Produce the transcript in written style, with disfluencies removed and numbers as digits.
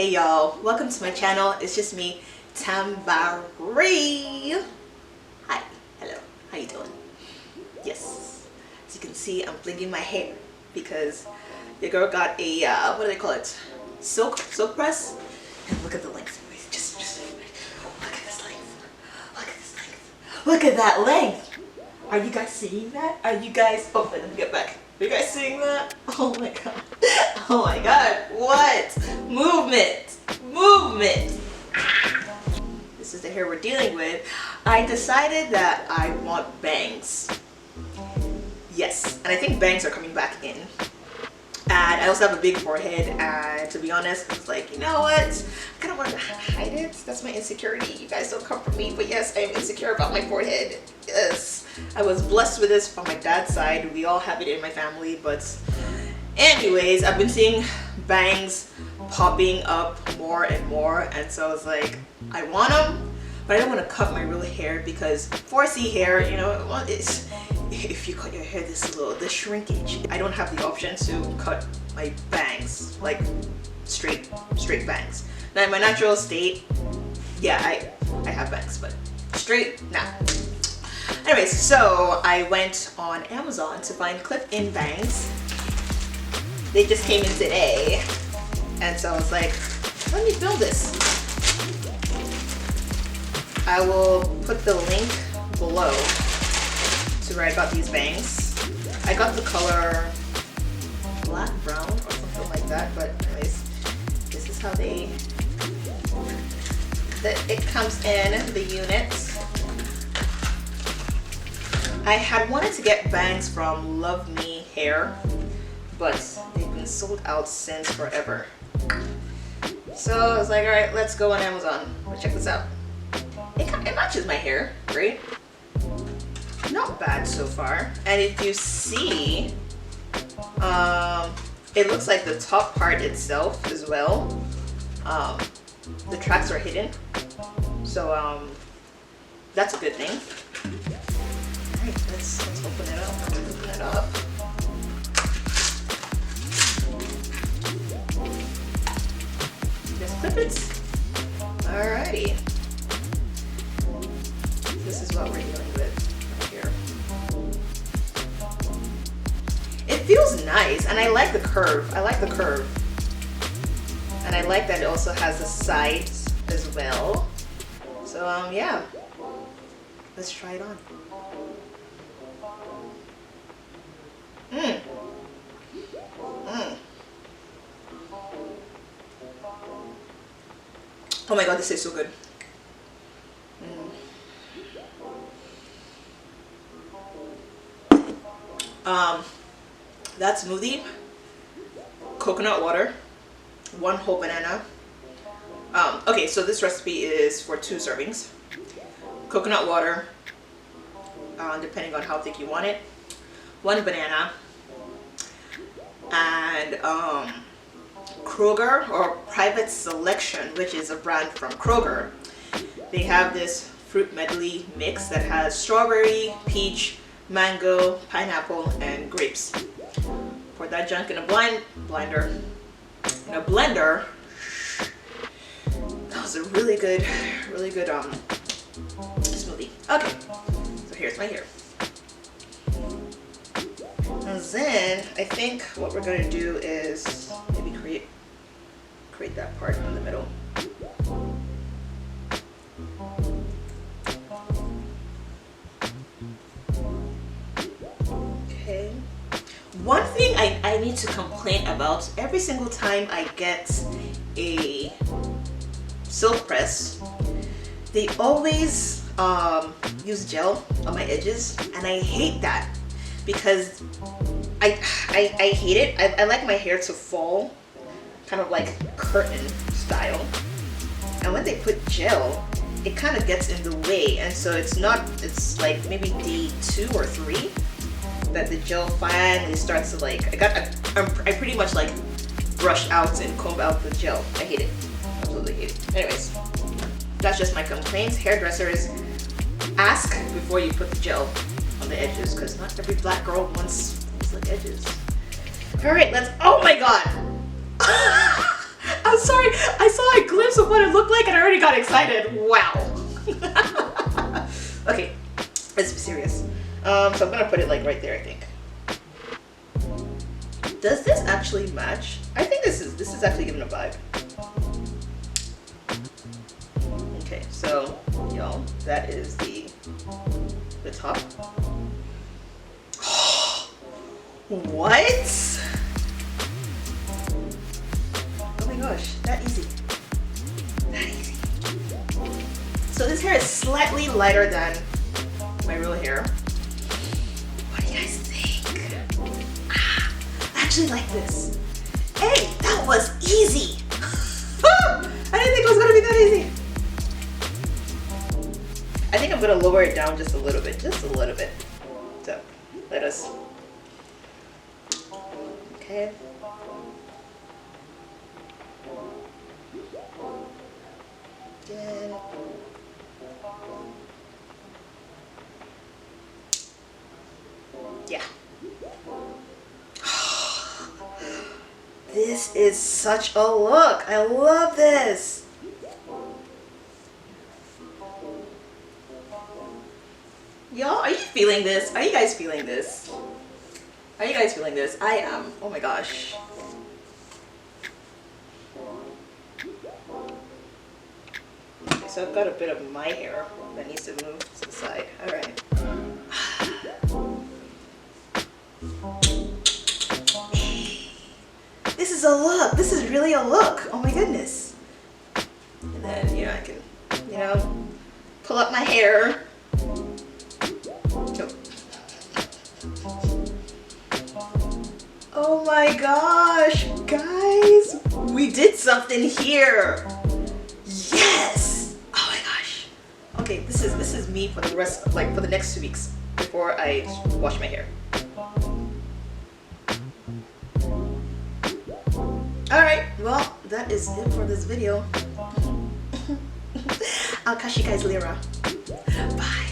Hey y'all, welcome to my channel. It's just me, Tambari. Hi, hello, how you doing? Yes, as you can see, I'm flinging my hair because your girl got a what do they call it? Silk press. And look at the length. Just look at this length. Look at this length. Look at that length. Are you guys seeing that? Are you guys? Oh, let me get back. Are you guys seeing that? Oh my god. Oh my god. What? Movement. Movement. This is the hair we're dealing with. I decided that I want bangs. Yes. And I think bangs are coming back in. And I also have a big forehead, and to be honest, it's like, you know what? I kind of want to hide it. That's my insecurity. You guys don't come for me, but yes, I am insecure about my forehead. Yes. I was blessed with this from my dad's side. We all have it in my family, but anyways, I've been seeing bangs popping up more and more, and so it's like, I want them, but I don't want to cut my real hair because 4C hair, you know, it's, if you cut your hair this low, the shrinkage, I don't have the option to cut my bangs, like straight bangs. Now in my natural state, yeah, I have bangs, but straight, nah. Anyways, so I went on Amazon to find clip-in bangs. They just came in today, and so I was like, let me build this. I will put the link below to where I got these bangs. I got the color black brown or something like that, but anyways, this is how it comes in the unit. I had wanted to get bangs from Love Me Hair, but they've been sold out since forever. So I was like, all right, let's go on Amazon. Let's check this out. It matches my hair, right? Not bad so far. And if you see, it looks like the top part itself as well. The tracks are hidden, so that's a good thing. All right, let's open it up. Open it up. Just clip it. Alrighty. This is what we're dealing with right here. It feels nice, and I like the curve. I like the curve. And I like that it also has the sides as well. So yeah. Let's try it on. Oh my god, this tastes so good. That smoothie, coconut water, 1 whole banana. Okay, so this recipe is for 2 servings. Coconut water, depending on how thick you want it, 1 banana, and Kroger or Private Selection, which is a brand from Kroger. They have this fruit medley mix that has strawberry, peach, mango, pineapple, and grapes. Pour that junk in a blender. That was a really good smoothie. Okay, so here's my hair. And then I think what we're gonna do is maybe create that part in the middle. Okay. One thing I need to complain about, every single time I get a silk press, they always use gel on my edges, and I hate that because I hate it. I like my hair to fall kind of like curtain style, and when they put gel, it kind of gets in the way, and so it's like maybe day 2 or 3 that the gel finally starts to like, I pretty much like brush out and comb out the gel. I hate it. Absolutely hate it. Anyways, that's just my complaints. Hairdressers, ask before you put the gel on the edges, because not every black girl wants like edges. All right, let's, oh my god. I I'm sorry. I saw a glimpse of what it looked like and I already got excited. Wow. Okay, let's be serious. So I'm gonna put it like right there, I think. Does this actually match? I think this is actually giving a vibe. Okay, so y'all, that is the top. What? Oh my gosh, that easy. That easy. So this hair is slightly lighter than my real hair. What do you guys think? I actually like this. Hey, that was easy. I didn't think it was gonna be that easy. I think I'm gonna lower it down just a little bit, So let us. Okay. Again. Yeah. This is such a look. I love this. Y'all, are you feeling this? Are you guys feeling this? Are you guys feeling this? I am. Oh my gosh. Okay, so I've got a bit of my hair that needs to move to the side. All right. This is a look. This is really a look. Oh my goodness. And then, I can, pull up my hair. Oh my gosh, guys, we did something here. Yes. Oh my gosh. Okay, this is me for the rest, for the next 2 weeks before I wash my hair. All right, well, that is it for this video. I'll catch you guys later. Bye.